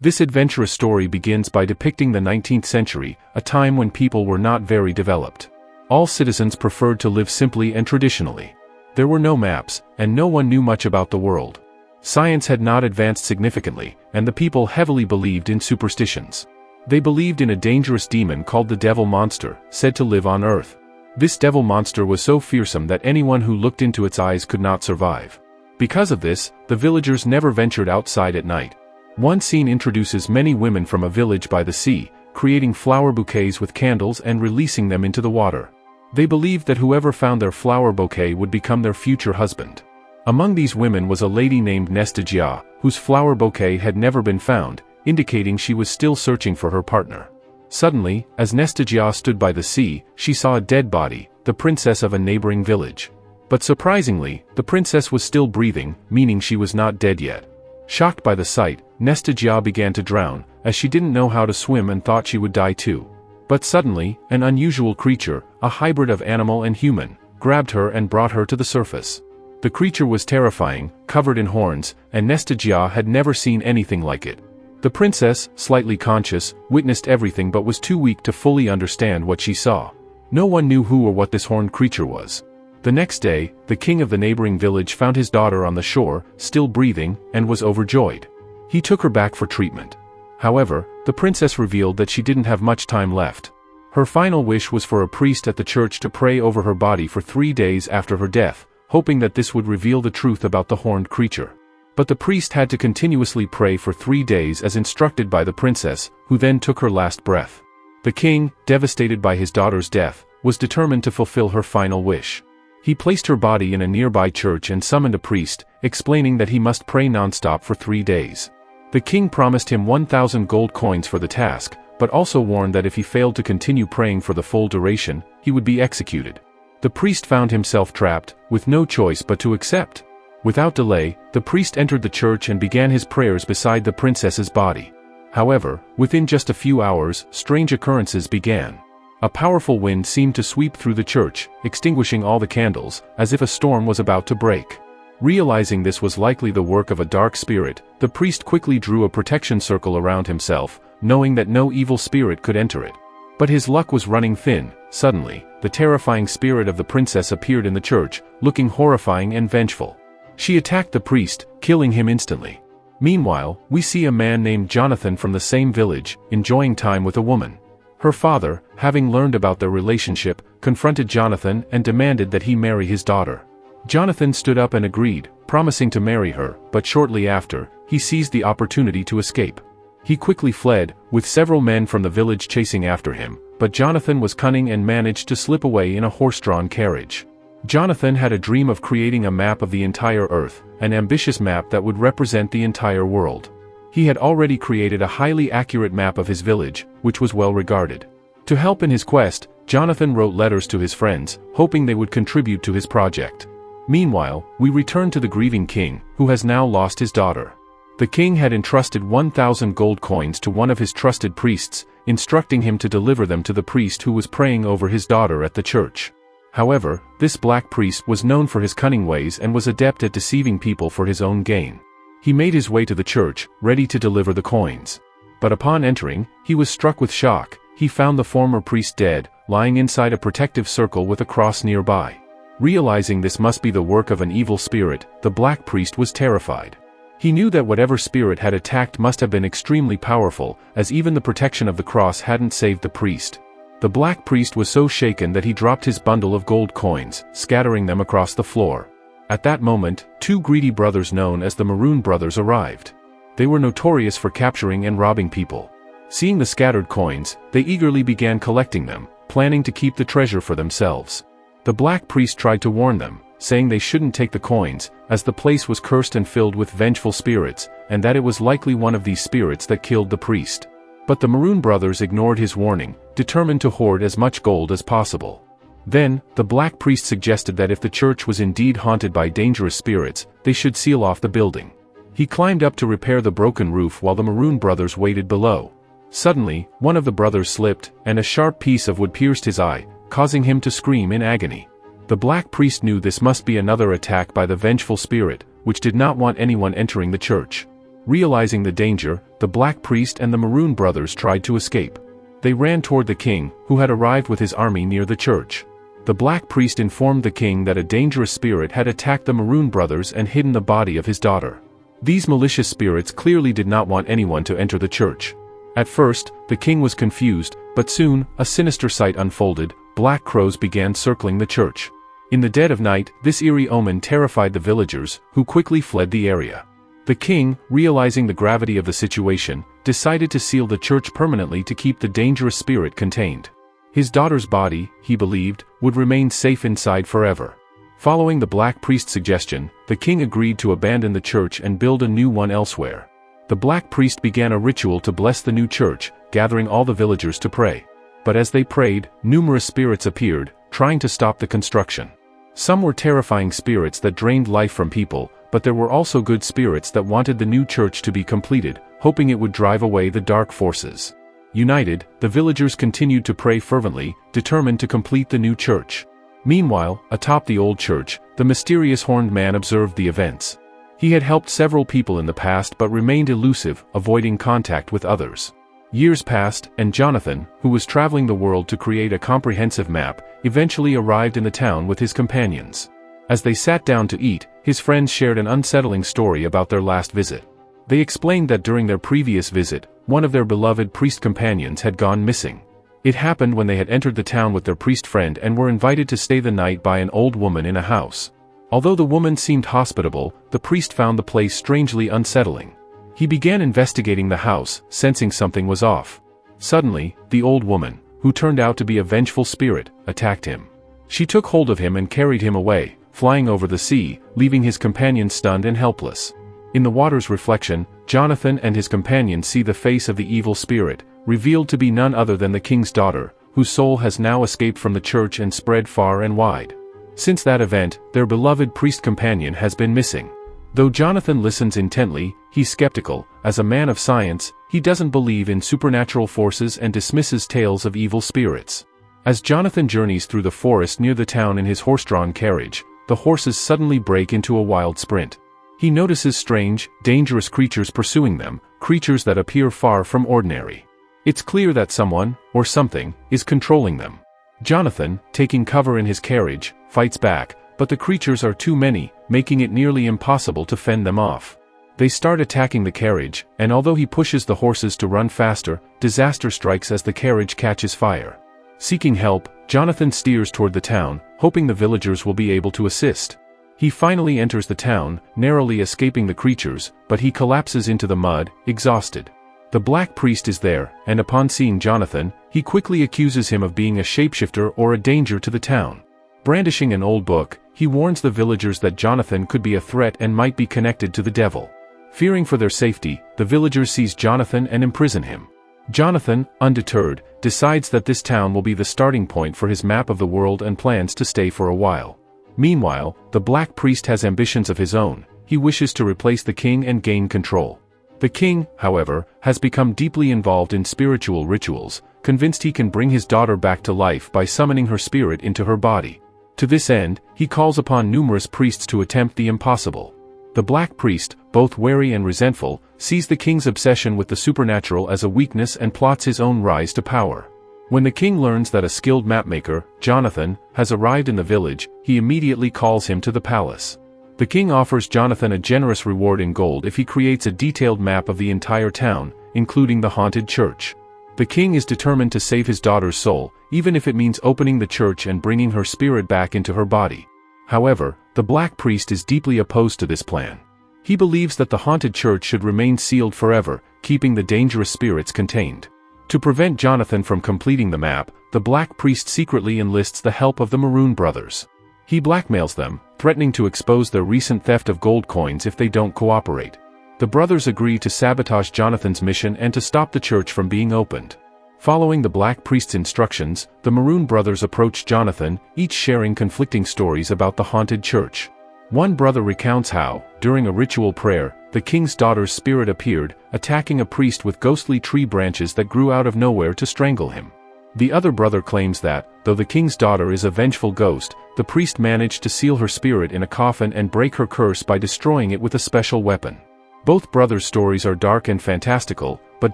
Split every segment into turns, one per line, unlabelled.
This adventurous story begins by depicting the 19th century, a time when people were not very developed. All citizens preferred to live simply and traditionally. There were no maps, and no one knew much about the world. Science had not advanced significantly, and the people heavily believed in superstitions. They believed in a dangerous demon called the devil monster, said to live on Earth. This devil monster was so fearsome that anyone who looked into its eyes could not survive. Because of this, the villagers never ventured outside at night. One scene introduces many women from a village by the sea, creating flower bouquets with candles and releasing them into the water. They believed that whoever found their flower bouquet would become their future husband. Among these women was a lady named Nesta, whose flower bouquet had never been found, indicating she was still searching for her partner. Suddenly, as Nesta stood by the sea, she saw a dead body, the princess of a neighboring village. But surprisingly, the princess was still breathing, meaning she was not dead yet. Shocked by the sight, Nesta began to drown, as she didn't know how to swim and thought she would die too. But suddenly, an unusual creature, a hybrid of animal and human, grabbed her and brought her to the surface. The creature was terrifying, covered in horns, and Nesta had never seen anything like it. The princess, slightly conscious, witnessed everything but was too weak to fully understand what she saw. No one knew who or what this horned creature was. The next day, the king of the neighboring village found his daughter on the shore, still breathing, and was overjoyed. He took her back for treatment. However, the princess revealed that she didn't have much time left. Her final wish was for a priest at the church to pray over her body for 3 days after her death, hoping that this would reveal the truth about the horned creature. But the priest had to continuously pray for 3 days as instructed by the princess, who then took her last breath. The king, devastated by his daughter's death, was determined to fulfill her final wish. He placed her body in a nearby church and summoned a priest, explaining that he must pray non-stop for 3 days. The king promised him 1,000 gold coins for the task, but also warned that if he failed to continue praying for the full duration, he would be executed. The priest found himself trapped, with no choice but to accept. Without delay, the priest entered the church and began his prayers beside the princess's body. However, within just a few hours, strange occurrences began. A powerful wind seemed to sweep through the church, extinguishing all the candles, as if a storm was about to break. Realizing this was likely the work of a dark spirit, the priest quickly drew a protection circle around himself, knowing that no evil spirit could enter it. But his luck was running thin. Suddenly, the terrifying spirit of the princess appeared in the church, looking horrifying and vengeful. She attacked the priest, killing him instantly. Meanwhile, we see a man named Jonathan from the same village, enjoying time with a woman. Her father, having learned about their relationship, confronted Jonathan and demanded that he marry his daughter. Jonathan stood up and agreed, promising to marry her, but shortly after, he seized the opportunity to escape. He quickly fled, with several men from the village chasing after him, but Jonathan was cunning and managed to slip away in a horse-drawn carriage. Jonathan had a dream of creating a map of the entire Earth, an ambitious map that would represent the entire world. He had already created a highly accurate map of his village, which was well regarded. To help in his quest, Jonathan wrote letters to his friends, hoping they would contribute to his project. Meanwhile, we return to the grieving king, who has now lost his daughter. The king had entrusted 1,000 gold coins to one of his trusted priests, instructing him to deliver them to the priest who was praying over his daughter at the church. However, this black priest was known for his cunning ways and was adept at deceiving people for his own gain. He made his way to the church, ready to deliver the coins. But upon entering, he was struck with shock. He found the former priest dead, lying inside a protective circle with a cross nearby. Realizing this must be the work of an evil spirit, the black priest was terrified. He knew that whatever spirit had attacked must have been extremely powerful, as even the protection of the cross hadn't saved the priest. The black priest was so shaken that he dropped his bundle of gold coins, scattering them across the floor. At that moment, 2 greedy brothers known as the Maroon Brothers arrived. They were notorious for capturing and robbing people. Seeing the scattered coins, they eagerly began collecting them, planning to keep the treasure for themselves. The black priest tried to warn them, saying they shouldn't take the coins, as the place was cursed and filled with vengeful spirits, and that it was likely one of these spirits that killed the priest. But the Maroon Brothers ignored his warning, determined to hoard as much gold as possible. Then, the black priest suggested that if the church was indeed haunted by dangerous spirits, they should seal off the building. He climbed up to repair the broken roof while the Maroon Brothers waited below. Suddenly, one of the brothers slipped, and a sharp piece of wood pierced his eye, causing him to scream in agony. The black priest knew this must be another attack by the vengeful spirit, which did not want anyone entering the church. Realizing the danger, the Black Priest and the Maroon brothers tried to escape. They ran toward the king, who had arrived with his army near the church. The Black Priest informed the king that a dangerous spirit had attacked the Maroon brothers and hidden the body of his daughter. These malicious spirits clearly did not want anyone to enter the church. At first, the king was confused, but soon, a sinister sight unfolded. Black crows began circling the church. In the dead of night, this eerie omen terrified the villagers, who quickly fled the area. The king, realizing the gravity of the situation, decided to seal the church permanently to keep the dangerous spirit contained. His daughter's body, he believed, would remain safe inside forever. Following the Black Priest's suggestion, the king agreed to abandon the church and build a new one elsewhere. The Black Priest began a ritual to bless the new church, gathering all the villagers to pray. But as they prayed, numerous spirits appeared, trying to stop the construction. Some were terrifying spirits that drained life from people, but there were also good spirits that wanted the new church to be completed, hoping it would drive away the dark forces. United, the villagers continued to pray fervently, determined to complete the new church. Meanwhile, atop the old church, the mysterious horned man observed the events. He had helped several people in the past but remained elusive, avoiding contact with others. Years passed, and Jonathan, who was traveling the world to create a comprehensive map, eventually arrived in the town with his companions. As they sat down to eat, his friends shared an unsettling story about their last visit. They explained that during their previous visit, one of their beloved priest companions had gone missing. It happened when they had entered the town with their priest friend and were invited to stay the night by an old woman in a house. Although the woman seemed hospitable, the priest found the place strangely unsettling. He began investigating the house, sensing something was off. Suddenly, the old woman, who turned out to be a vengeful spirit, attacked him. She took hold of him and carried him away, flying over the sea, leaving his companion stunned and helpless. In the water's reflection, Jonathan and his companion see the face of the evil spirit, revealed to be none other than the king's daughter, whose soul has now escaped from the church and spread far and wide. Since that event, their beloved priest companion has been missing. Though Jonathan listens intently, he's skeptical. As a man of science, he doesn't believe in supernatural forces and dismisses tales of evil spirits. As Jonathan journeys through the forest near the town in his horse-drawn carriage, the horses suddenly break into a wild sprint. He notices strange, dangerous creatures pursuing them, creatures that appear far from ordinary. It's clear that someone, or something, is controlling them. Jonathan, taking cover in his carriage, fights back, but the creatures are too many, making it nearly impossible to fend them off. They start attacking the carriage, and although he pushes the horses to run faster, disaster strikes as the carriage catches fire. Seeking help, Jonathan steers toward the town, hoping the villagers will be able to assist. He finally enters the town, narrowly escaping the creatures, but he collapses into the mud, exhausted. The Black Priest is there, and upon seeing Jonathan, he quickly accuses him of being a shapeshifter or a danger to the town. Brandishing an old book, he warns the villagers that Jonathan could be a threat and might be connected to the devil. Fearing for their safety, the villagers seize Jonathan and imprison him. Jonathan, undeterred, decides that this town will be the starting point for his map of the world and plans to stay for a while. Meanwhile, the Black Priest has ambitions of his own. He wishes to replace the king and gain control. The king, however, has become deeply involved in spiritual rituals, convinced he can bring his daughter back to life by summoning her spirit into her body. To this end, he calls upon numerous priests to attempt the impossible. The Black Priest, both wary and resentful, sees the king's obsession with the supernatural as a weakness and plots his own rise to power. When the king learns that a skilled mapmaker, Jonathan, has arrived in the village, he immediately calls him to the palace. The king offers Jonathan a generous reward in gold if he creates a detailed map of the entire town, including the haunted church. The king is determined to save his daughter's soul, even if it means opening the church and bringing her spirit back into her body. However, the Black Priest is deeply opposed to this plan. He believes that the haunted church should remain sealed forever, keeping the dangerous spirits contained. To prevent Jonathan from completing the map, the Black Priest secretly enlists the help of the Maroon brothers. He blackmails them, threatening to expose their recent theft of gold coins if they don't cooperate. The brothers agree to sabotage Jonathan's mission and to stop the church from being opened. Following the Black Priest's instructions, the Maroon brothers approach Jonathan, each sharing conflicting stories about the haunted church. One brother recounts how, during a ritual prayer, the king's daughter's spirit appeared, attacking a priest with ghostly tree branches that grew out of nowhere to strangle him. The other brother claims that, though the king's daughter is a vengeful ghost, the priest managed to seal her spirit in a coffin and break her curse by destroying it with a special weapon. Both brothers' stories are dark and fantastical, but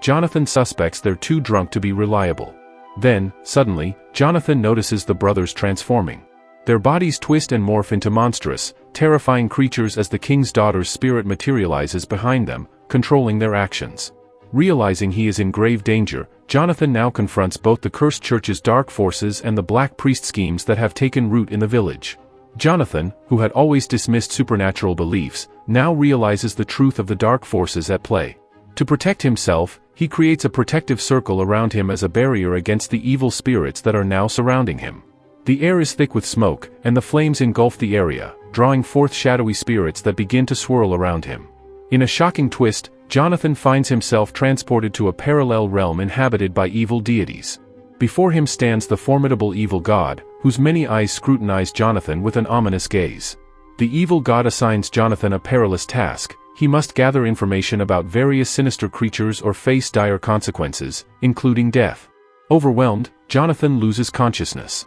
Jonathan suspects they're too drunk to be reliable. Then, suddenly, Jonathan notices the brothers transforming. Their bodies twist and morph into monstrous, terrifying creatures as the king's daughter's spirit materializes behind them, controlling their actions. Realizing he is in grave danger, Jonathan now confronts both the cursed church's dark forces and the black priest schemes that have taken root in the village. Jonathan, who had always dismissed supernatural beliefs, now realizes the truth of the dark forces at play. To protect himself, he creates a protective circle around him as a barrier against the evil spirits that are now surrounding him. The air is thick with smoke, and the flames engulf the area, drawing forth shadowy spirits that begin to swirl around him. In a shocking twist, Jonathan finds himself transported to a parallel realm inhabited by evil deities. Before him stands the formidable evil god, whose many eyes scrutinize Jonathan with an ominous gaze. The evil god assigns Jonathan a perilous task. He must gather information about various sinister creatures or face dire consequences, including death. Overwhelmed, Jonathan loses consciousness.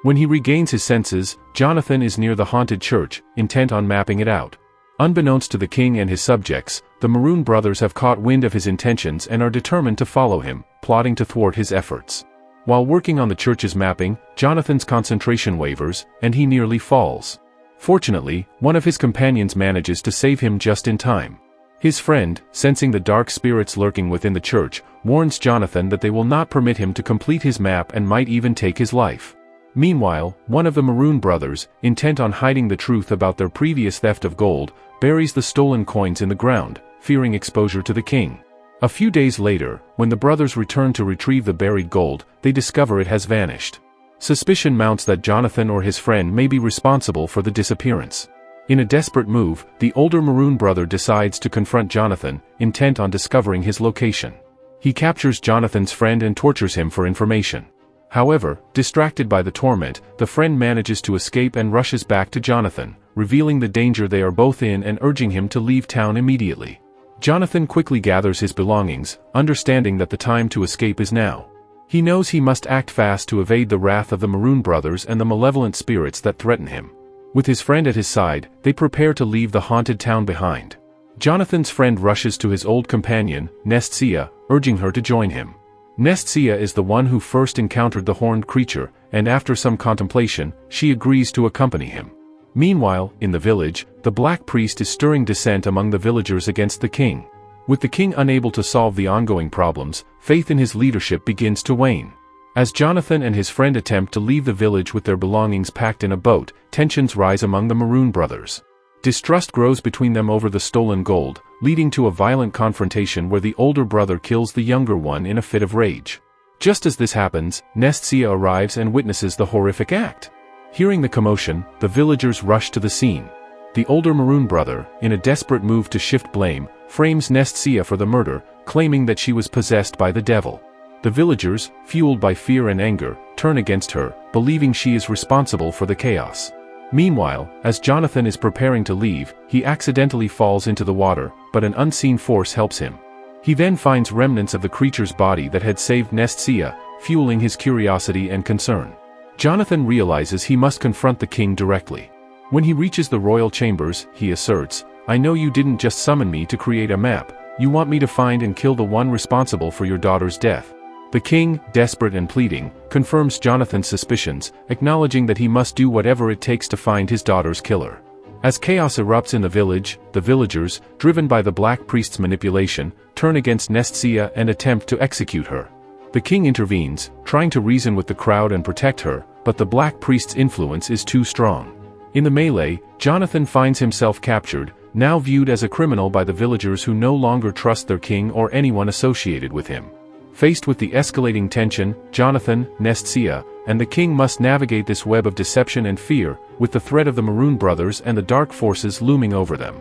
When he regains his senses, Jonathan is near the haunted church, intent on mapping it out. Unbeknownst to the king and his subjects, the Maroon brothers have caught wind of his intentions and are determined to follow him, plotting to thwart his efforts. While working on the church's mapping, Jonathan's concentration wavers, and he nearly falls. Fortunately, one of his companions manages to save him just in time. His friend, sensing the dark spirits lurking within the church, warns Jonathan that they will not permit him to complete his map and might even take his life. Meanwhile, one of the Maroon brothers, intent on hiding the truth about their previous theft of gold, buries the stolen coins in the ground, fearing exposure to the king. A few days later, when the brothers return to retrieve the buried gold, they discover it has vanished. Suspicion mounts that Jonathan or his friend may be responsible for the disappearance. In a desperate move, the older Maroon brother decides to confront Jonathan, intent on discovering his location. He captures Jonathan's friend and tortures him for information. However, distracted by the torment, the friend manages to escape and rushes back to Jonathan, revealing the danger they are both in and urging him to leave town immediately. Jonathan quickly gathers his belongings, understanding that the time to escape is now. He knows he must act fast to evade the wrath of the Maroon brothers and the malevolent spirits that threaten him. With his friend at his side, they prepare to leave the haunted town behind. Jonathan's friend rushes to his old companion, Nestia, urging her to join him. Nestia is the one who first encountered the horned creature, and after some contemplation, she agrees to accompany him. Meanwhile, in the village, the black priest is stirring dissent among the villagers against the king. With the king unable to solve the ongoing problems, faith in his leadership begins to wane. As Jonathan and his friend attempt to leave the village with their belongings packed in a boat, tensions rise among the Maroon brothers. Distrust grows between them over the stolen gold, leading to a violent confrontation where the older brother kills the younger one in a fit of rage. Just as this happens, Nestia arrives and witnesses the horrific act. Hearing the commotion, the villagers rush to the scene. The older Maroon brother, in a desperate move to shift blame, frames Nestia for the murder, claiming that she was possessed by the devil. The villagers, fueled by fear and anger, turn against her, believing she is responsible for the chaos. Meanwhile, as Jonathan is preparing to leave, he accidentally falls into the water, but an unseen force helps him. He then finds remnants of the creature's body that had saved Nestia, fueling his curiosity and concern. Jonathan realizes he must confront the king directly. When he reaches the royal chambers, he asserts, "I know you didn't just summon me to create a map, you want me to find and kill the one responsible for your daughter's death." The king, desperate and pleading, confirms Jonathan's suspicions, acknowledging that he must do whatever it takes to find his daughter's killer. As chaos erupts in the village, the villagers, driven by the black priest's manipulation, turn against Nestia and attempt to execute her. The king intervenes, trying to reason with the crowd and protect her, but the black priest's influence is too strong. In the melee, Jonathan finds himself captured, now viewed as a criminal by the villagers who no longer trust their king or anyone associated with him. Faced with the escalating tension, Jonathan, Nestia, and the king must navigate this web of deception and fear, with the threat of the Maroon brothers and the dark forces looming over them.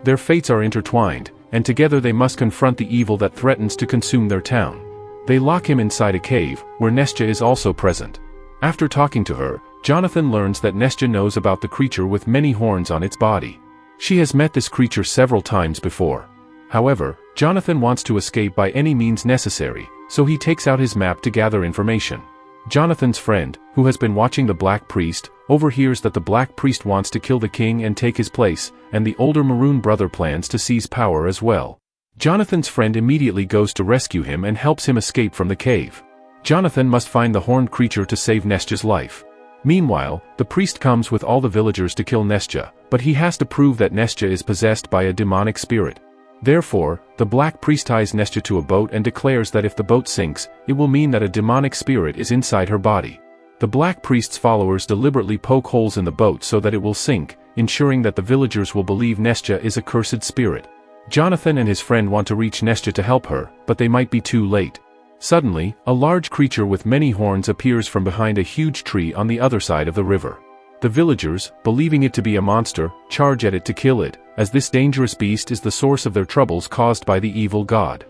Their fates are intertwined, and together they must confront the evil that threatens to consume their town. They lock him inside a cave, where Nestia is also present. After talking to her, Jonathan learns that Nestia knows about the creature with many horns on its body. She has met this creature several times before. However, Jonathan wants to escape by any means necessary, so he takes out his map to gather information. Jonathan's friend, who has been watching the black priest, overhears that the Black Priest wants to kill the king and take his place, and the older Maroon brother plans to seize power as well. Jonathan's friend immediately goes to rescue him and helps him escape from the cave. Jonathan must find the horned creature to save Nestja's life. Meanwhile, the priest comes with all the villagers to kill Nestja, but he has to prove that Nestja is possessed by a demonic spirit. Therefore, the Black Priest ties Nestja to a boat and declares that if the boat sinks, it will mean that a demonic spirit is inside her body. The Black Priest's followers deliberately poke holes in the boat so that it will sink, ensuring that the villagers will believe Nestja is a cursed spirit. Jonathan and his friend want to reach Nestja to help her, but they might be too late. Suddenly, a large creature with many horns appears from behind a huge tree on the other side of the river. The villagers, believing it to be a monster, charge at it to kill it, as this dangerous beast is the source of their troubles caused by the evil god.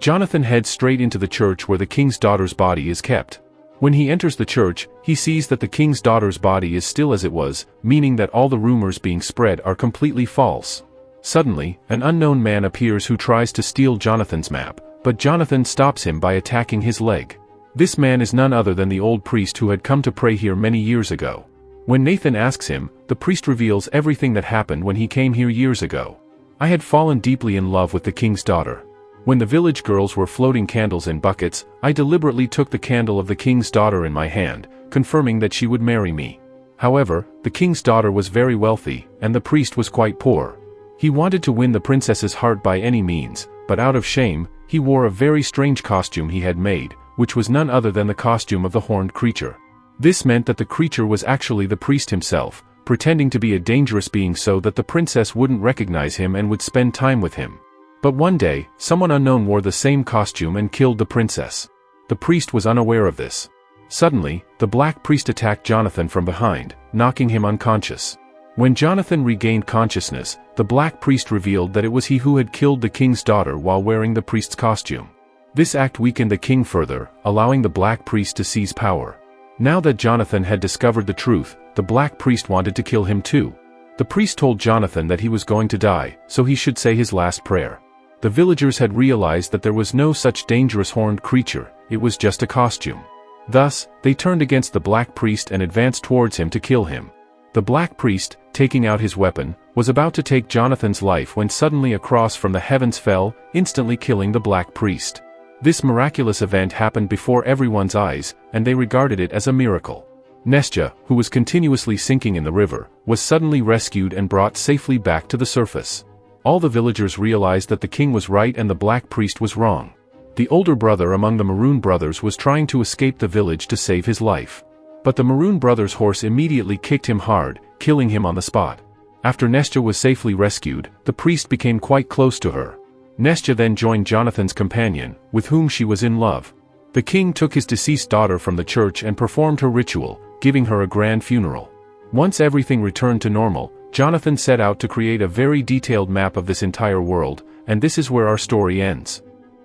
Jonathan heads straight into the church where the king's daughter's body is kept. When he enters the church, he sees that the king's daughter's body is still as it was, meaning that all the rumors being spread are completely false. Suddenly, an unknown man appears who tries to steal Jonathan's map, but Jonathan stops him by attacking his leg. This man is none other than the old priest who had come to pray here many years ago. When Nathan asks him, the priest reveals everything that happened when he came here years ago. I had fallen deeply in love with the king's daughter. When the village girls were floating candles in buckets, I deliberately took the candle of the king's daughter in my hand, confirming that she would marry me. However, the king's daughter was very wealthy, and the priest was quite poor. He wanted to win the princess's heart by any means, but out of shame, he wore a very strange costume he had made, which was none other than the costume of the horned creature. This meant that the creature was actually the priest himself, pretending to be a dangerous being so that the princess wouldn't recognize him and would spend time with him. But one day, someone unknown wore the same costume and killed the princess. The priest was unaware of this. Suddenly, the Black Priest attacked Jonathan from behind, knocking him unconscious. When Jonathan regained consciousness, the Black Priest revealed that it was he who had killed the king's daughter while wearing the priest's costume. This act weakened the king further, allowing the Black Priest to seize power. Now that Jonathan had discovered the truth, the Black Priest wanted to kill him too. The priest told Jonathan that he was going to die, so he should say his last prayer. The villagers had realized that there was no such dangerous horned creature, it was just a costume. Thus, they turned against the Black Priest and advanced towards him to kill him. The Black Priest, taking out his weapon, was about to take Jonathan's life when suddenly a cross from the heavens fell, instantly killing the Black Priest. This miraculous event happened before everyone's eyes, and they regarded it as a miracle. Nestja, who was continuously sinking in the river, was suddenly rescued and brought safely back to the surface. All the villagers realized that the king was right and the Black Priest was wrong. The older brother among the Maroon brothers was trying to escape the village to save his life. But the Maroon brother's horse immediately kicked him hard, killing him on the spot. After Nestja was safely rescued, the priest became quite close to her. Nestja then joined Jonathan's companion, with whom she was in love. The king took his deceased daughter from the church and performed her ritual, giving her a grand funeral. Once everything returned to normal, Jonathan set out to create a very detailed map of this entire world, and this is where our story ends.